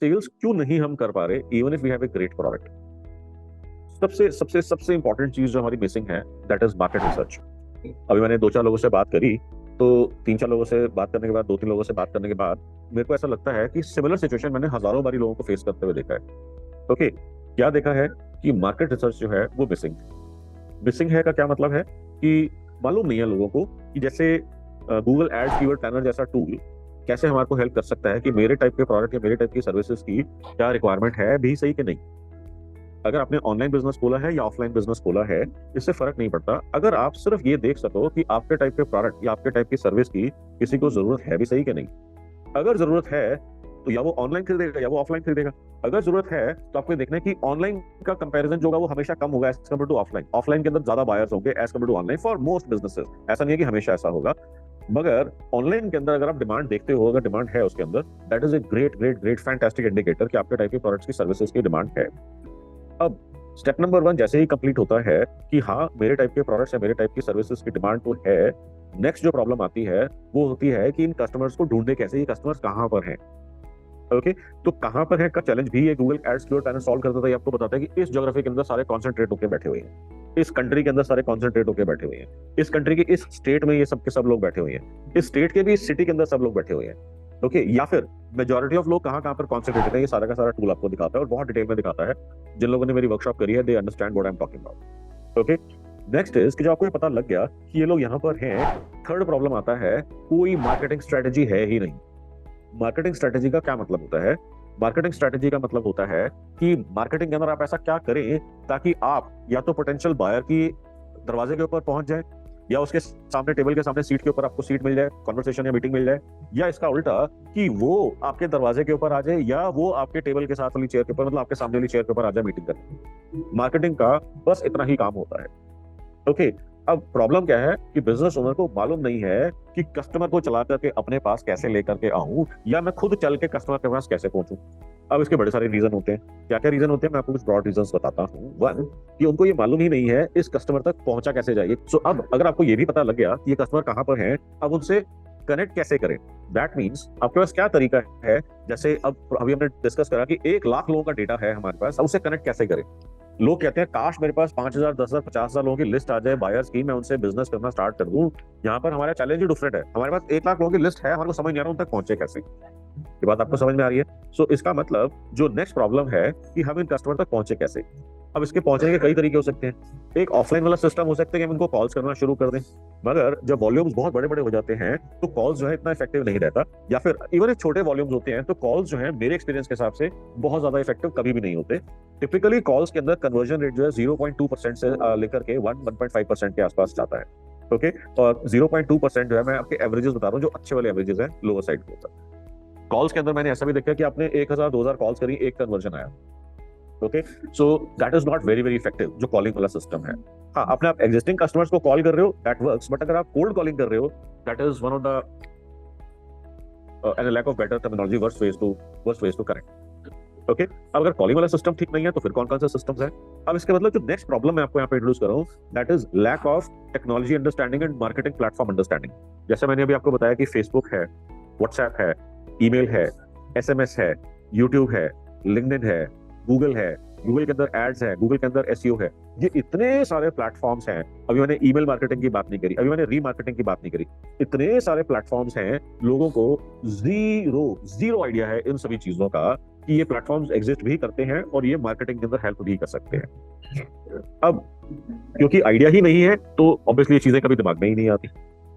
Sales क्यों नहीं हम कर पा रहे even if we have a great product? सबसे सबसे सबसे इंपॉर्टेंट चीज जो हमारी मिसिंग है, दैट इज मार्केट रिसर्च। अभी मैंने 2-4 लोगों से बात करी, तो 3-4 लोगों से बात करने के बाद, 2-3 लोगों से बात करने के बाद मेरे को ऐसा लगता है कि सिमिलर सिचुएशन मैंने हजारों बारी लोगों को फेस करते हुए देखा है। ओके, क्या देखा है कि मार्केट रिसर्च जो है वो मिसिंग मिसिंग है। का क्या मतलब है कि मालूम नहीं है लोगों को कि जैसे गूगल एड्स कीवर्ड प्लानर जैसा टूल कैसे हमारे को हेल्प कर सकता है कि मेरे टाइप के प्रोडक्ट या मेरे टाइप की सर्विसेज की क्या रिक्वायरमेंट है भी सही कि नहीं। अगर आपने ऑनलाइन बिजनेस खोला है या ऑफलाइन बिजनेस खोला है, इससे फर्क नहीं पड़ता। अगर आप सिर्फ ये देख सको कि आपके टाइप के प्रोडक्ट या आपके टाइप की सर्विस की किसी को जरूरत है भी सही कि नहीं। अगर जरूरत है तो या वो ऑनलाइन खरीदेगा या वो ऑफलाइन खरीदेगा। अगर जरूरत है तो आपको देखना है कि ऑनलाइन का कंपैरिजन जो होगा वो हमेशा कम होगा as compare to offline. Offline के अंदर ज्यादा बायर्स होंगे as compare to online for most businesses. ऐसा नहीं है कि हमेशा ऐसा होगा, मगर ऑनलाइन के अंदर अगर आप डिमांड देखते हो, अगर डिमांड है उसके अंदर, that is a great great great fantastic indicator कि आपके टाइप के प्रोडक्ट्स की सर्विसेज की डिमांड है। अब स्टेप नंबर 1 जैसे ही कंप्लीट होता है कि हाँ मेरे टाइप के प्रोडक्ट्स या मेरे टाइप की सर्विसेज की डिमांड तो है, नेक्स्ट जो प्रॉब्लम आती है वो होती है कि इन कस्टमर्स को ढूंढने कैसे, ये कस्टमर्स कहाँ पर हैं। ओके, तो कहाँ पर है का चैलेंज भी ये Google ads keyword planner solve करता था। ये आपको बताता है कि इस ज्योग्राफी के अंदर सारे कॉन्सेंट्रेट होकर बैठे हुए हैं, इस कंट्री के अंदर सारे कॉन्सेंट्रेट होकर बैठे हुए हैं, इस कंट्री के इस स्टेट में ये सब के सब लोग बैठे हुए हैं, इस स्टेट के भी इस सिटी के अंदर सब लोग बैठे हुए हैं। ओके, या फिर मेजॉरिटी ऑफ लोग कहाँ कहाँ पर कॉन्सेंट्रेटेड है, ये सारा का सारा टूल आपको दिखाता है और बहुत डिटेल में दिखाता है। जिन लोगों ने मेरी वर्कशॉप करी है they understand what I am talking about. Okay, next is कि जब आपको ये पता लग गया कि ये लोग यहाँ पर हैं, थर्ड प्रॉब्लम आता है कोई मार्केटिंग स्ट्रेटेजी है ही नहीं। मार्केटिंग स्ट्रेटेजी का क्या मतलब होता है? मार्केटिंग स्ट्रेटेजी का मतलब होता है कि मार्केटिंग के अंदर आप ऐसा क्या करें ताकि आप या तो पोटेंशियल बायर की दरवाजे के ऊपर पहुंच जाए, या उसके सामने टेबल के सामने सीट के ऊपर आपको सीट मिल जाए, कॉन्वर्सेशन या मीटिंग मिल जाए, या इसका उल्टा कि वो आपके दरवाजे के ऊपर आ जाए या वो आपके टेबल के साथ वाली चेयर के ऊपर, मतलब आपके सामने वाली चेयर के ऊपर आ जाए मीटिंग करने। मार्केटिंग का बस इतना ही काम होता है। ओके, अब प्रॉब्लम क्या है कि बिजनेस ओनर को मालूम नहीं है कि कस्टमर को चला करके अपने पास कैसे लेकर के आऊं, या मैं खुद चल के कस्टमर के पास कैसे पहुंचूं। अब इसके बड़े सारे रीजन होते हैं। क्या क्या रीजन होते हैं, मैं आपको कुछ ब्रॉड रीजंस बताता हूं। 1 कि उनको ये मालूम ही नहीं है इस कस्टमर तक पहुंचा कैसे जाइए। सो अब अगर आपको ये भी पता लग गया कि ये कस्टमर कहां पर है, अब उनसे कनेक्ट कैसे करें। दैट मीन्स आपके पास क्या तरीका है। जैसे अब अभी हमने डिस्कस करा कि 1 लाख लोगों का डेटा है हमारे पास, अब उसे कनेक्ट कैसे करें। लोग कहते हैं काश मेरे पास 5,000, 10,000, 50,000 लोगों की लिस्ट आ जाए बायर्स की, मैं उनसे बिजनेस करना स्टार्ट कर दूं। यहाँ पर हमारा चैलेंज ही डिफरेंट है। हमारे पास 1 लाख लोगों की लिस्ट है, हमारे को समझ नहीं आ रहा उन तक पहुंचे कैसे। ये बात आपको समझ में आ रही है? सो इसका मतलब जो नेक्स्ट प्रॉब्लम है कि हम इन कस्टमर तक पहुंचे कैसे। अब इसके पहुंचने के कई तरीके हो सकते हैं। एक ऑफलाइन वाला सिस्टम हो सकता है कि हम इनको कॉल्स करना शुरू कर दें, मगर जब वॉल्यूम्स बहुत बड़े बड़े हो जाते हैं तो कॉल्स जो है इतना इफेक्टिव नहीं रहता। या फिर इवन छोटे वॉल्यूम्स होते हैं तो कॉल्स जो है मेरे एक्सपीरियंस के हिसाब से बहुत ज्यादा इफेक्टिव कभी भी नहीं होते। टिपिकली कॉल्स के अंदर कन्वर्जन रेट जो है 0.2% से लेकर के 1.5% के आसपास जाता है। ओके, और 0.2% जो है मैं आपके एवरेजेस बता रहा हूँ, जो अच्छे वाले एवरेजेस हैं लोअर साइड के ऊपर। कॉल्स के अंदर मैंने ऐसा भी देखा कि आपने 1,000 2,000 कॉल्स करी, एक कन्वर्जन आया। Okay, so that is not very very effective जो कॉलिंग वाला सिस्टम है। हाँ, अपने आप एग्जिस्टिंग कस्टमर्स को कॉल कर रहे हो, दैट वर्क्स, बट अगर आप कोल्ड कॉलिंग कर रहे हो, that is one of the and lack of better terminology worst ways to correct. Okay, अब अगर कॉलिंग वाला सिस्टम ठीक नहीं है तो फिर कौन कौन से सिस्टम्स हैं। अब इसके मतलब जो नेक्स्ट प्रॉब्लम मैं आपको यहाँ पे इंट्रोड्यूस कर रहा हूँ, that is lack of technology understanding and marketing platform understanding. जैसे मैंने अभी आपको बताया कि फेसबुक है, व्हाट्सएप है, ईमेल है, एसएमएस है, यूट्यूब है, लिंक्डइन है, गूगल है, गूगल के अंदर एड्स है, गूगल के अंदर एसईओ है। ये इतने सारे प्लेटफॉर्म्स हैं। अभी मैंने ईमेल मार्केटिंग की बात नहीं करी, अभी मैंने रीमार्केटिंग की बात नहीं करी। इतने सारे प्लेटफॉर्म्स हैं, लोगों को जीरो आइडिया है इन सभी चीजों का कि ये प्लेटफॉर्म्स एग्जिस्ट भी करते हैं और ये मार्केटिंग के अंदर हेल्प भी कर सकते हैं। अब क्योंकि आइडिया ही नहीं है तो ऑब्वियसली ये चीजें कभी दिमाग में ही नहीं आती।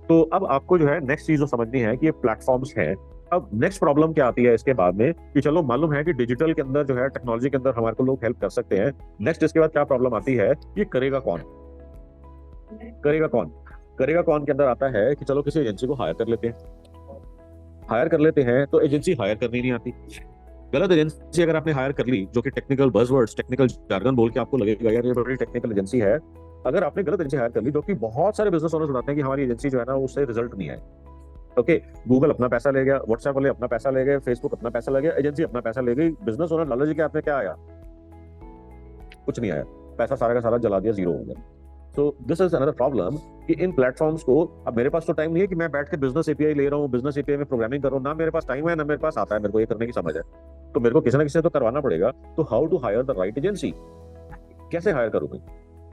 तो अब आपको जो है नेक्स्ट चीज जो समझनी है कि ये प्लेटफॉर्म्स हैं। अब नेक्स्ट प्रॉब्लम क्या आती है इसके बाद में कि चलो मालूम है कि डिजिटल के अंदर जो है टेक्नोलॉजी के अंदर हमारे को लोग हेल्प कर सकते हैं। नेक्स्ट इसके बाद क्या प्रॉब्लम आती है, ये करेगा कौन, करेगा कौन, करेगा कौन के अंदर आता है कि चलो किसी एजेंसी को हायर कर लेते हैं। हायर कर लेते हैं तो एजेंसी हायर करनी नहीं आती। गलत एजेंसी अगर आपने हायर कर ली, जो कि टेक्निकल बज़वर्ड्स, टेक्निकल जार्गन बोल के आपको लगेगा यार ये बड़ी टेक्निकल एजेंसी है। अगर आपने गलत एजेंसी हायर कर ली, जो कि बहुत सारे बिजनेस ओनर्स बताते हैं कि हमारी एजेंसी जो है ना उससे रिजल्ट नहीं आए। ओके, गूगल अपना पैसा ले गया, व्हाट्सएप वाले अपना पैसा ले गए, फेसबुक अपना पैसा ले गया, एजेंसी अपना पैसा ले गई, बिजनेस ओनर लालच जी के हाथ में क्या आया, कुछ नहीं आया, पैसा सारा का सारा जला दिया, जीरो हो गया। So this is another problem कि इन प्लेटफॉर्म्स को, अब मेरे पास तो टाइम नहीं है कि मैं बैठ के बिजनेस एपीआई ले रहा हूँ, बिजनेस एपीआई में प्रोग्रामिंग कर रहा हूँ, ना मेरे पास टाइम है ना मेरे पास आता है, मेरे को ये करने की समझ है। तो मेरे को किसी ना किसी से तो करवाना पड़ेगा। तो how to hire the right agency, कैसे हायर करूं मैं?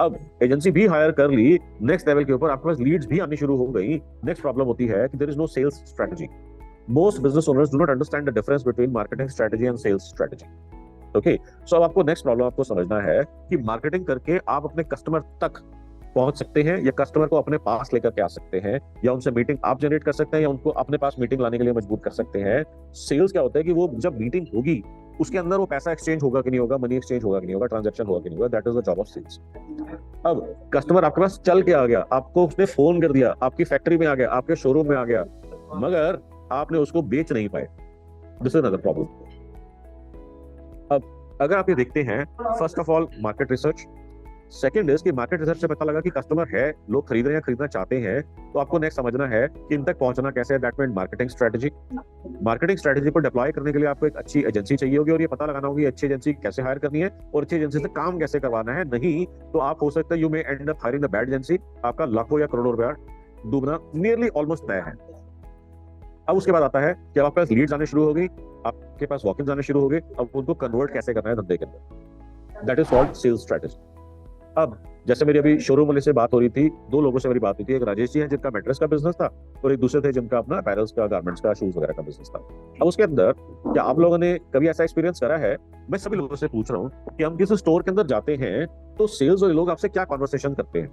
अब एजेंसी भी हायर कर ली, नेक्स्ट लेवल के ऊपर आपके पास लीड्स भी आनी शुरू हो गई। नेक्स्ट प्रॉब्लम होती है कि there is no sales strategy. Most business owners do not understand the difference between marketing strategy and sales strategy. Okay, so अब आपको नेक्स्ट प्रॉब्लम आपको समझना है कि मार्केटिंग करके आप अपने कस्टमर तक पहुंच सकते हैं, या कस्टमर को अपने पास लेकर के आ सकते हैं, या उनसे मीटिंग आप जनरेट कर सकते हैं, या उनको अपने पास मीटिंग लाने के लिए मजबूर कर सकते हैं। सेल्स क्या होता है कि वो जब मीटिंग होगी उसके अंदर वो पैसा एक्सचेंज होगा कि नहीं होगा, मनी एक्सचेंज होगा कि नहीं होगा, ट्रांजैक्शन होगा कि नहीं होगा, that is the job of sales. अब कस्टमर आपके पास चल के आ गया, आपको उसने फोन कर दिया, आपकी फैक्ट्री में आ गया, आपके शोरूम में आ गया, मगर आपने उसको बेच नहीं पाए, दिस इज अनदर प्रॉब्लम। अब अगर आप ये देखते हैं, first of all market research, second is कि मार्केट रिसर्च से पता लगा कि कस्टमर है, लोग खरीद रहे हैं, खरीदना चाहते हैं, तो आपको नेक्स्ट समझना है कि इन तक पहुंचना कैसे है, that mean marketing strategy. Marketing strategy को डिप्लॉय करने के लिए आपको एक अच्छी एजेंसी चाहिए होगी, और ये पता लगाना होगी अच्छी एजेंसी कैसे हायर करनी है और अच्छी एजेंसी से काम कैसे करवाना है। नहीं तो आप हो सकता है you may and up hiring the bad agency, आपका लाखों या करोड़ों रुपया डूबना नियरली ऑलमोस्ट तय है। अब उसके बाद आता है कि आपके पास लीड्स आने शुरू हो गई, आपके पास वॉक-इन्स आने शुरू हो गए, अब उनको कन्वर्ट कैसे करना है धंधे के अंदर, that is called sales strategy. अब जैसे मेरी अभी शोरूम वाले से बात हो रही थी, दो लोगों से मेरी बात हुई थी, एक राजेश जी हैं जिनका मैट्रेस का बिजनेस था, और एक दूसरे थे जिनका अपना अपैरल्स का, गारमेंट्स का, शूज वगैरह का बिजनेस था। अब उसके अंदर क्या आप लोगों ने कभी ऐसा एक्सपीरियंस करा है, मैं सभी लोगों से पूछ रहा हूँ कि हम किसी स्टोर के अंदर जाते हैं तो सेल्स वाले लोग आपसे क्या कॉन्वर्सेशन करते हैं?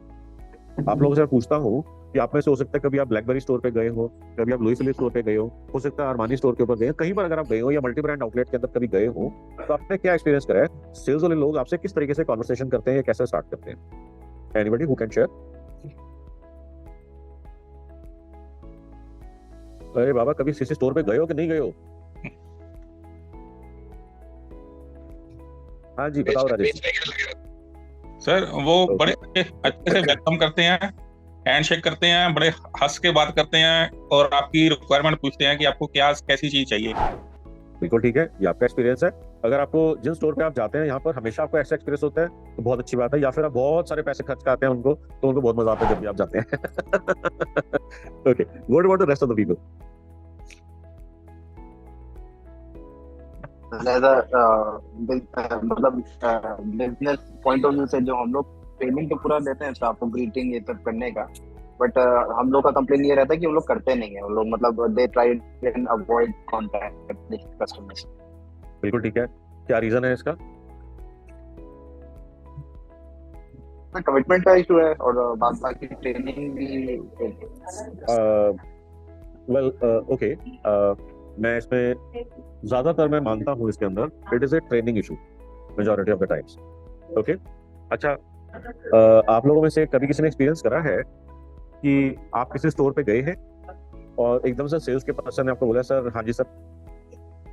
आप लोगों से मैं पूछता हूँ कि आप में से हो सकता है कभी आप ब्लैकबेरी स्टोर पे गए हो, कभी आप लुई फिलिप स्टोर पे गए हो सकता है अरमानी स्टोर के ऊपर गए, कहीं पर अगर आप गए हो, या मल्टी ब्रांड आउटलेट के अंदर कभी गए हो, तो आपने क्या एक्सपीरियंस करा है? सेल्स वाले लोग आपसे किस तरीके से कॉन्वर्सेशन करते हैं, कैसे स्टार्ट करते हैं? Anybody who can share? अरे बाबा, कभी किसी स्टोर पे गए हो कि नहीं गए हो? हाँ जी, बताओ राजेश। सर वो बड़े अच्छे से वेलकम करते हैं, हैंडशेक करते हैं, बड़े हंस के बात करते हैं, और आपकी रिक्वायरमेंट पूछते हैं कि आपको क्या कैसी चीज चाहिए। बिल्कुल ठीक है, ये आपका एक्सपीरियंस है। अगर आपको जिन स्टोर पे आप जाते हैं यहाँ पर हमेशा आपको ऐसा एक्सपीरियंस होता है तो बहुत अच्छी बात है, या फिर आप बहुत सारे पैसे खर्च करते हैं उनको, तो उनको बहुत मजा आता है जब भी आप जाते हैं। Okay, what about the rest of the people? मतलब बिजनेस पॉइंट ऑफ व्यू से जो हम लोग पेमेंट तो पूरा देते हैं स्टाफ को ग्रीटिंग ये सब करने का, बट हम लोग का कंप्लेन ये रहता है कि हम लोग करते नहीं है, हम लोग मतलब they try and avoid contact with customers. बिल्कुल ठीक है, क्या रीजन है इसका? कमिटमेंट का इशू है, और बाकी ट्रेनिंग भी। वेल ओके, मैं इसमें ज्यादातर मैं मानता हूँ इसके अंदर it is a training issue majority of the times. Okay, अच्छा, आप लोगों में से कभी किसी ने एक्सपीरियंस करा है कि आप किसी स्टोर पे गए हैं और एकदम से सेल्स के पर्सन ने आपको बोला सर हाँ जी सर,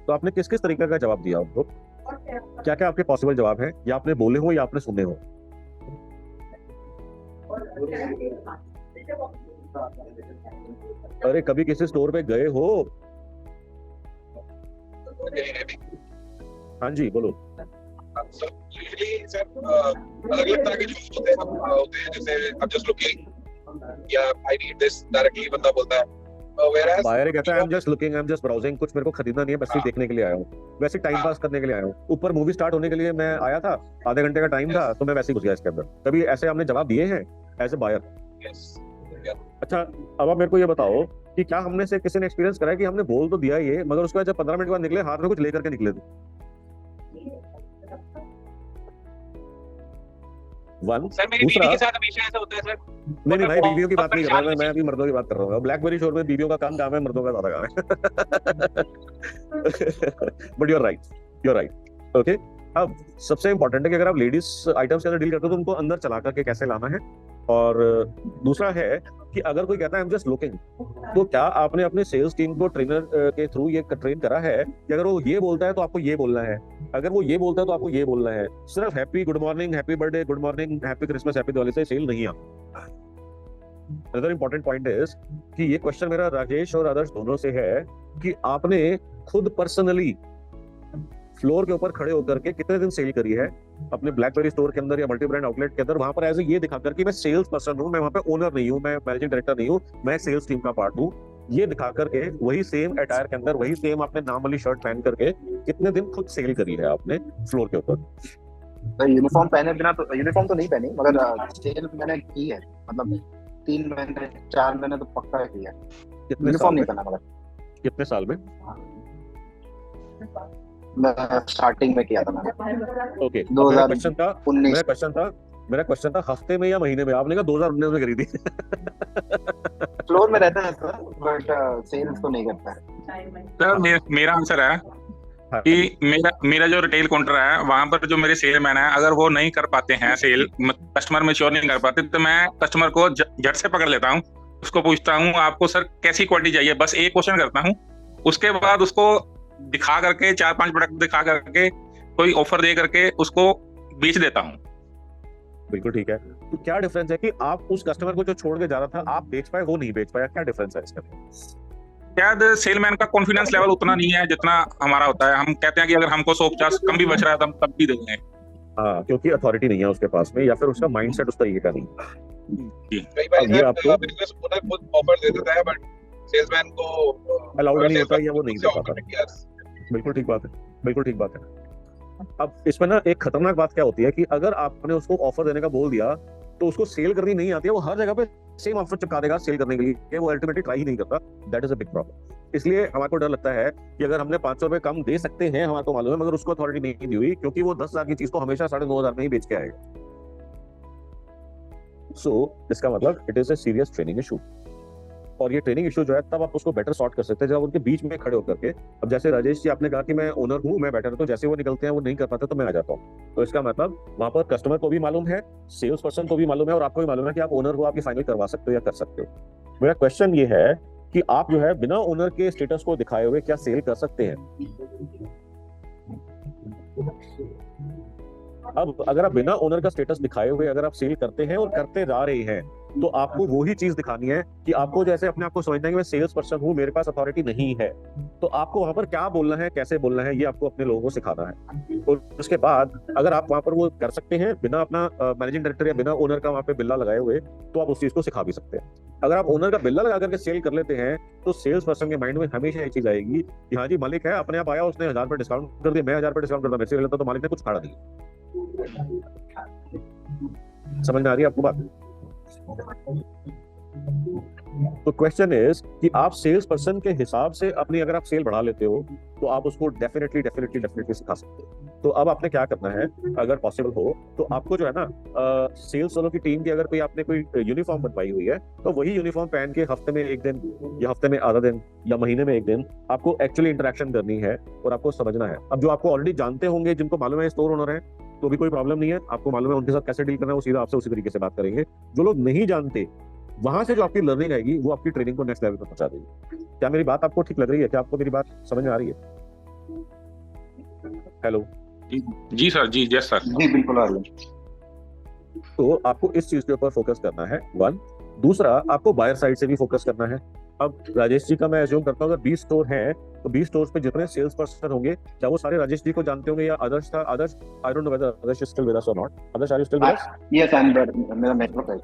तो आपने किस किस तरीके का जवाब दिया उनको? क्या क्या आपके पॉसिबल जवाब है, या आपने बोले हो या आपने सुने हो? अरे कभी किसी स्टोर पे गए हो? हाँ जी बोलो। अलग अलग तरह के जो होते हैं जैसे I'm just looking या I need this directly बंदा बोलता है, बायर कहता है I'm just looking, I'm just browsing, कुछ मेरे को खरीदना नहीं है, बस सिर्फ देखने के लिए आया हूँ, वैसे टाइम पास करने के लिए आया हूँ। ऊपर मूवी स्टार्ट होने के लिए मैं आया था, आधे घंटे का टाइम था तो मैं वैसे ही घुस गया इसके अंदर। कभी ऐसे हमने जवाब दिए हैं एज ए बायर? अच्छा, अब आप मेरे को ये बताओ कि क्या हमने से किसी ने एक्सपीरियंस करा है कि हमने बोल तो दिया ये, मगर उसके बाद जब 15 मिनट बाद निकले हाथ में कुछ लेकर के निकले थे? सर मेरी बीवी के साथ हमेशा ऐसा होता है सर। नहीं भाई, बीवियों की बात नहीं कर रहा मैं अभी मर्दों की बात कर रहा हूँ। ब्लैकबेरी शोर में बीवियों का काम है, मर्दों का ज्यादा काम है। But you are right, okay. अब सबसे इंपॉर्टेंट है कि अगर आप लेडीज आइटम्स के अंदर डील करते हो तो उनको अंदर चला करके कैसे लाना है। और दूसरा है कि अगर कोई कहता है आई एम जस्ट लुकिंग, तो क्या आपने अपने सेल्स टीम को ट्रेनर के थ्रू ये ट्रेन करा है कि अगर वो ये बोलता है तो आपको ये बोलना है, अगर वो ये बोलता है तो आपको ये बोलना है? सिर्फ happy good morning, happy birthday, good morning, happy Christmas, happy Diwali से सेल नहीं आता। अनदर इंपॉर्टेंट पॉइंट इज कि ये क्वेश्चन मेरा राजेश और आदर्श दोनों से है कि आपने खुद पर्सनली फ्लोर के ऊपर खड़े होकर के कितने दिन सेल करी है अपने ब्लैकबेरी स्टोर के अंदर या मल्टी ब्रांड आउटलेट के अंदर, वहां पर एज ये दिखाकर कि मैं सेल्स पर्सन हूं, मैं वहां पे ओनर नहीं हूं, मैं मैनेजिंग डायरेक्टर नहीं हूं, मैं सेल्स टीम का पार्ट हूं। ये दिखा करके वही सेम अटायर के अंदर वही सेम आपने नाम वाली शर्ट पहन करके कितने दिन खुद सेल करी है आपने फ्लोर के ऊपर? तो यूनिफॉर्म पहने बिना तो यूनिफॉर्म तो नहीं पहनी, मगर सेल मैंने की है, मतलब 3 महीने 4 महीने तो पक्का किया है। कितने यूनिफॉर्म साल नहीं में? पहना, मगर कितने साल में? मैं स्टार्टिंग में किया था मैंने ओके, मेरा 2019 क्वेश्चन था मेरा क्वेश्चन था हफ्ते में या महीने में? आपने कहा 2019 में करी थी। फ्लोर में रहता है सर, बट सेल्स तो नहीं करता है। सर मेरा आंसर है हाँ, कि मेरा जो रिटेल काउंटर है वहां पर जो मेरे सेलमैन है, अगर वो नहीं कर पाते हैं सेल, कस्टमर में श्योर नहीं कर पाते, तो मैं कस्टमर को झट से पकड़ लेता हूँ, उसको पूछता हूँ आपको सर कैसी क्वालिटी चाहिए, बस एक क्वेश्चन करता हूँ। उसके बाद उसको दिखा करके 4-5 प्रोडक्ट दिखा करके कोई ऑफर दे करके उसको बेच देता हूँ। बिल्कुल ठीक है। तो क्या डिफरेंस है कि आप उस कस्टमर को जो छोड़ के जा रहा था आप बेच पाए, वो नहीं बेच पाया, क्या डिफरेंस है इसका? शायद सेलमैन का कॉन्फिडेंस लेवल उतना नहीं है जितना हमारा होता है। हम कहते हैं कि अगर हमको 150 कम भी बच रहा है तो हम तब भी देंगे। हाँ, क्योंकि अथॉरिटी नहीं है उसके पास में, या फिर उसका माइंडसेट उस तरीके का नहीं। कई बार अब ये आपको बिजनेस ओनर खुद ऑफर दे देता है, बट सेल्समैन को अलाउड नहीं होता या वो नहीं दे पाता। ऑफर बिल्कुल ठीक बात है, बिल्कुल ठीक बात है। अब इसमें ना एक खतरनाक बात क्या होती है कि अगर आपने उसको ऑफर देने का बोल दिया तो उसको सेल करनी नहीं आती है, वो हर जगह पे सेम ऑफर चिपका देगा सेल करने के लिए, वो अल्टीमेटली ट्राई ही नहीं करता। That is a big problem. इसलिए हमारे को डर लगता है कि अगर हमने 500 रुपए कम दे सकते हैं, हमारे को मालूम है, मगर उसको अथॉरिटी नहीं दी हुई, क्योंकि वो 10,000 की चीज को हमेशा 9,500 में ही बेच के आएगा। सो इसका मतलब it is a serious training issue. और ये ट्रेनिंग इशू जो है तब आप उसको बेटर सॉर्ट कर सकते हैं जब उनके बीच में खड़े होकर के। अब जैसे राजेश जी आपने कहा कि मैं ओनर हूँ, मैं बैठा रहता हूँ, जैसे वो निकलते हैं वो नहीं कर पाते तो मैं आ जाता हूँ। तो इसका मतलब वहां पर कस्टमर को भी मालूम है, सेल्स पर्सन को भी मालूम है, और आपको भी मालूम है कि आप ओनर को आपकी फाइनल करवा सकते हो या कर सकते हो। मेरा क्वेश्चन ये है कि आप जो है बिना ओनर के स्टेटस को दिखाए हुए क्या सेल कर सकते हैं? अब अगर आप बिना ओनर का स्टेटस दिखाए हुए अगर आप सेल करते हैं और करते जा रहे हैं, तो आपको वही चीज दिखानी है कि आपको जैसे अपने आप को समझना है कि मैं सेल्स पर्सन हूं, मेरे पास अथॉरिटी नहीं है। तो आपको वहां पर क्या बोलना है, कैसे बोलना है, ये आपको अपने लोगों को सिखाना है। और उसके बाद अगर आप वहां पर वो कर सकते हैं बिना अपना मैनेजिंग डायरेक्टर या बिना ओनर का वहां पे बिल्ला लगाए हुए, तो आप उस चीज को सिखा भी सकते हैं। अगर आप ओनर का बिल्ला लगा करके सेल कर लेते हैं तो सेल्स पर्सन के माइंड में हमेशा ये चीज आएगी कि हाँ जी मालिक है, अपने आप आया, उसने 1000 रुपए डिस्काउंट कर दिया, मैं 1000 रुपए डिस्काउंट करता, मेरे से लेता तो मालिक ने कुछ खाड़ा नहीं। समझ में आ रही है आपको बात? तो क्वेश्चन इज कि आप सेल्स पर्सन के हिसाब से अपनी अगर आप सेल बढ़ा लेते हो तो आप उसको डेफिनेटली सिखा सकते हो। तो अब आपने क्या करना है, अगर पॉसिबल हो तो आपको जो है ना सेल्स वालों की टीम की अगर कोई आपने कोई यूनिफॉर्म बनवाई हुई है तो वही यूनिफॉर्म पहन के हफ्ते में 1 दिन या हफ्ते में आधा दिन या महीने में 1 दिन आपको एक्चुअली इंटरेक्शन करनी है और आपको समझना है। अब जो आपको ऑलरेडी जानते होंगे, जिनको मालूम है स्टोर ओनर है, तो भी कोई प्रॉब्लम नहीं है, आपको मालूम है उनके साथ कैसे डील करना है, वो सीधा आपसे उसी तरीके से बात करेंगे। जो लोग नहीं जानते, वहां से जो आपकी लर्निंग आएगी वो आपकी ट्रेनिंग को नेक्स्ट लेवल पर पहुंचा देगी। क्या मेरी बात आपको ठीक लग रही है? क्या आपको मेरी बात समझ में आ रही है? हेलो जी सर, जी यस सर। जी बिल्कुल आ रही है। तो आपको इस चीज के ऊपर फोकस करना है, 1। दूसरा, आपको बायर साइड से भी फोकस करना है। अब राजेश जी का मैं एज्यूम करता हूँ अगर 20 स्टोर हैं तो 20 स्टोर्स पे जितने सेल्स पर्सन होंगे, क्या वो सारे राजेश जी को जानते होंगे या आदर्श था? Adarsh, I don't know whether Adarsh is still with us or not. Adarsh, are you still with us? Yes, I am there, मेरा नेटवर्क है।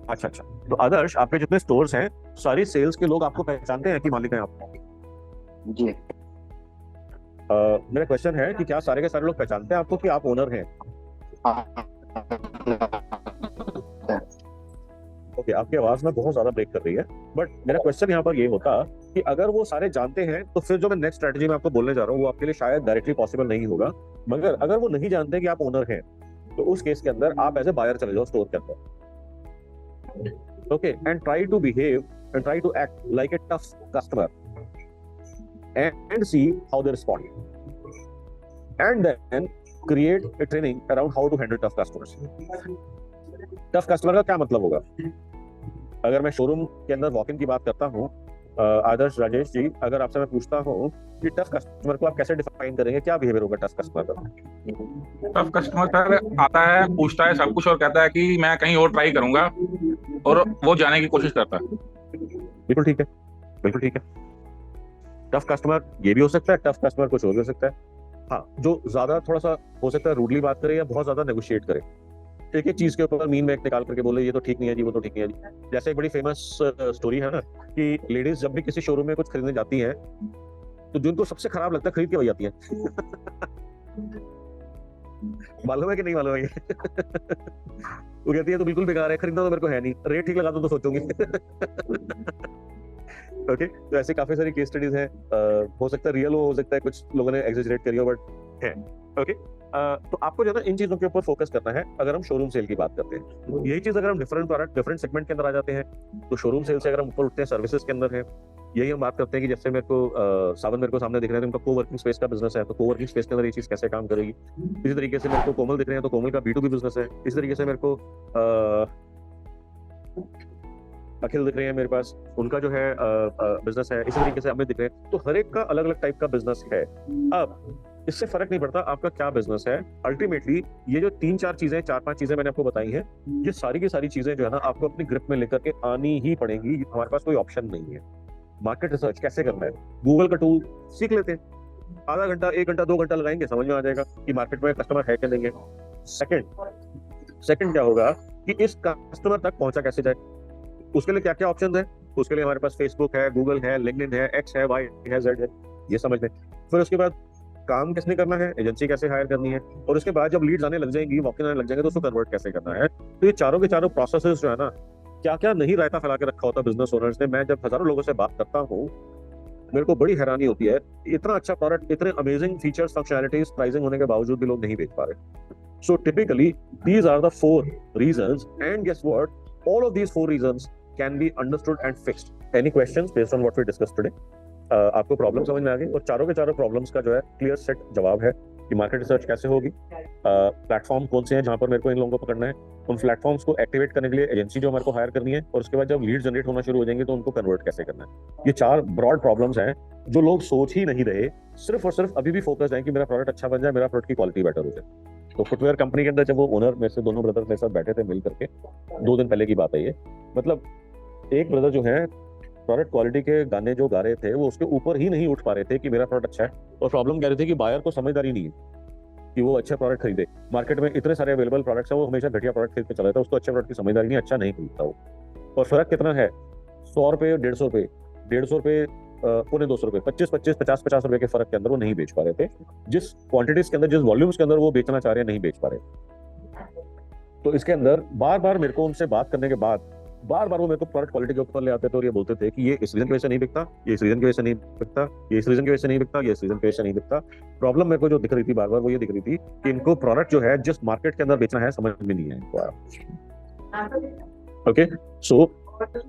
अच्छा। तो आदर्श, आपके जितने स्टोर्स हैं सारी सेल्स के लोग आपको पहचानते हैं कि मालिक हैं आप? जी। मेरा क्वेश्चन है कि क्या सारे के सारे लोग पहचानते हैं आपको कि आप ओनर हैं? ओके, आपकी आवाज में बहुत ज्यादा ब्रेक कर रही है, बट मेरा क्वेश्चन यहाँ पर ये होता कि अगर वो सारे जानते हैं तो फिर जो मैं नेक्स्ट स्ट्रेटजी में आपको बोलने जा रहा हूँ वो आपके लिए शायद डायरेक्टली पॉसिबल नहीं होगा। मगर अगर वो नहीं जानते कि आप ओनर हैं तो उस केस के अंदर आप एज ए बायर चले जाओ स्टोर के अंदर, okay, and try to behave and try to act like a tough customer and see how they respond, and then create a training around how to handle tough customers. Tough customer का क्या मतलब होगा? अगर मैं showroom के अंदर walk in की बात करता हूँ, आदर्श, राजेश जी, अगर आपसे मैं पूछता हूँ कि टफ कस्टमर को आप कैसे डिफाइन करेंगे, क्या बिहेवियर होगा टफ कस्टमर का? टफ कस्टमर सर आता है, पूछता है सब कुछ और कहता है कि मैं कहीं और ट्राई करूंगा, और वो जाने की कोशिश करता है। बिल्कुल ठीक है, बिल्कुल ठीक है। टफ कस्टमर ये भी हो सकता है, टफ कस्टमर कुछ और भी हो सकता है। हाँ, जो ज्यादा थोड़ा सा हो सकता है रूडली बात करे या बहुत ज्यादा नेगोशिएट करे, एक एक चीज के ऊपर मीन मैक निकाल करके बोले ये तो ठीक नहीं है जी, वो तो ठीक नहीं है जी। जैसे एक बड़ी फेमस स्टोरी है ना कि लेडीज जब भी किसी शोरूम में कुछ खरीदने जाती हैं तो जिनको सबसे खराब लगता है खरीद के वही आती हैं। मालूम है कि नहीं मालूम है ये? वो कहती है तो बिल्कुल बेकार है, खरीदना तो मेरे को है नहीं, रेट ठीक लगा दो तो सोचूंगी। ओके, तो ऐसे काफी सारी केस स्टडीज हैं। हो सकता है रियल हो सकता है कुछ लोगों ने एग्जेजरेट करी हो, बट है। ओके, तो आपको जो है ना इन चीजों के ऊपर फोकस करना है अगर हम शोरूम सेल की बात करते हैं। यही चीज अगर हम डिफरेंट प्रोडक्ट डिफरेंट सेगमेंट के अंदर आ जाते हैं तो शोरूम सेल से अगर हम ऊपर उठते हैं सर्विसेज के अंदर है। यही हम बात करते हैं कि जैसे मेरे को सावन मेरे को सामने दिख रहे हैं, उनका कोवर्किंग स्पेस का बिजनेस है, तो कोवर्किंग स्पेस के अंदर ये चीज कैसे काम करेगी। इसी तरीके से मेरे को कोमल दिख रहे हैं तो कोमल का B2B बिजनेस है। इसी तरीके से मेरे को अखिल दिख रहे हैं मेरे पास, उनका जो है बिजनेस है। इसी तरीके से हमें दिख रहे हैं, तो हर एक का अलग अलग टाइप का बिजनेस है। अब इससे फर्क नहीं पड़ता आपका क्या बिजनेस है, अल्टीमेटली ये जो 3-4 चीजें 4-5 चीजें मैंने आपको बताई हैं, ये सारी की सारी चीजें जो है ना आपको अपनी ग्रिप में लेकर के आनी ही पड़ेंगी। हमारे पास कोई ऑप्शन नहीं है। मार्केट रिसर्च कैसे करना है, गूगल का टूल सीख लेते हैं, आधा घंटा 1 घंटा 2 घंटा लगाएंगे, समझ में आ जाएगा कि मार्केट में कस्टमर है क्या नहीं है। सेकंड क्या होगा कि इस कस्टमर तक पहुंचा कैसे जाए, उसके लिए क्या क्या ऑप्शन है। उसके लिए हमारे पास फेसबुक है, गूगल है, लिंक्डइन है, एक्स है, वाई है, जेड है, ये समझ लें। फिर उसके बाद काम किसने करना है, एजेंसी कैसे हायर करनी है, और उसके बाद जब लीड्स आने लग जाएंगी, वॉक इन आने लग जाएंगे, तो उसको कन्वर्ट कैसे करना है। तो ये चारों के चारों प्रोसेसेस जो है ना, क्या क्या नहीं रायता फैला के रखा होता बिजनेस ओनर्स ने। मैं जब हजारों लोगों से बात करता हूँ मेरे को बड़ी हैरानी होती है, इतना अच्छा प्रोडक्ट, इतने अमेजिंग फीचर्स, फंक्शनैलिटीज, प्राइसिंग होने के बावजूद भी लोग नहीं बेच पा रहे। So typically these are the 4 reasons, and guess what, all of these 4 reasons can be understood and fixed. Any questions based on what we discussed today? आपको प्रॉब्लम समझ में आ गई? और चारों के चारों प्रॉब्लम्स का जो है क्लियर सेट जवाब है कि मार्केट रिसर्च कैसे होगी, प्लेटफॉर्म कौन से हैं जहां पर मेरे को इन लोगों को पकड़ना है, उन प्लेटफॉर्म्स को एक्टिवेट करने के लिए एजेंसी जो हमारे को हायर करनी है, और उसके बाद जब लीड जनरेट होना शुरू हो जाएंगे तो उनको कन्वर्ट कैसे करना है। ये 4 ब्रॉड प्रॉब्लम्स हैं जो लोग सोच ही नहीं रहे, सिर्फ और सिर्फ अभी भी फोकस है कि मेरा प्रोडक्ट अच्छा बन जाए, मेरा प्रोडक्ट की क्वालिटी बेटर हो जाए। तो फुटवेयर कंपनी के अंदर जब वो ओनर में से दोनों ब्रदर मेरे साथ बैठे थे मिल करके, 2 दिन पहले की बात है ये, मतलब एक ब्रदर जो है प्रोडक्ट क्वालिटी के गाने जो गा रहे थे वो उसके ऊपर ही नहीं उठ पा रहे थे कि मेरा प्रोडक्ट अच्छा है, और प्रॉब्लम कह रहे थे कि बायर को समझदारी नहीं है कि वो अच्छे प्रोडक्ट खरीदे। मार्केट में इतने सारे अवेलेबल प्रोडक्ट्स हैं, वो हमेशा घटिया प्रोडक्ट खरीद के चला जाता है, उसको अच्छे प्रोडक्ट की समझदारी नहीं, अच्छा नहीं खरीदता वो। और फर्क कितना है, 100 रुपए 150 रुपए, 150 रुपए पौने 200 रुपए, 25-25 50-50 रुपए के फर्क के अंदर वो नहीं बेच पा रहे थे। जिस क्वांटिटीज के अंदर, जिस वॉल्यूम्स के अंदर वो बेचना चाह रहे हैं, नहीं बेच पा रहे। तो इसके अंदर बार बार मेरे को उनसे बात करने के बाद बार बार वो मेरे को प्रोडक्ट क्वालिटी के ऊपर ले आते थे और ये बोलते थे कि ये इस रीजन की वजह से नहीं बिकता, ये इस रीजन की वजह से नहीं बिकता, ये इस रीजन की वजह से नहीं बिकता, ये इस रीजन की वजह से नहीं बिकता। प्रॉब्लम मेरे को जो दिख रही थी बार बार वो ये दिख रही थी कि इनको प्रोडक्ट जो है जिस मार्केट के अंदर बेचना है समझ में नहीं है इनको आया। ओके, सो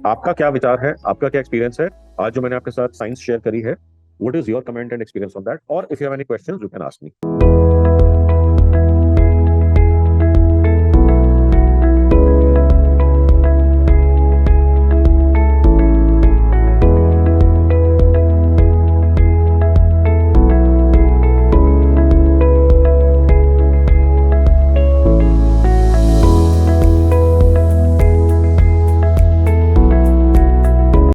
आपका क्या विचार है, आपका क्या एक्सपीरियंस है आज जो मैंने आपके साथ साइंस शेयर करी है? What is your comment and experience on that? और if you have any questions you can ask me.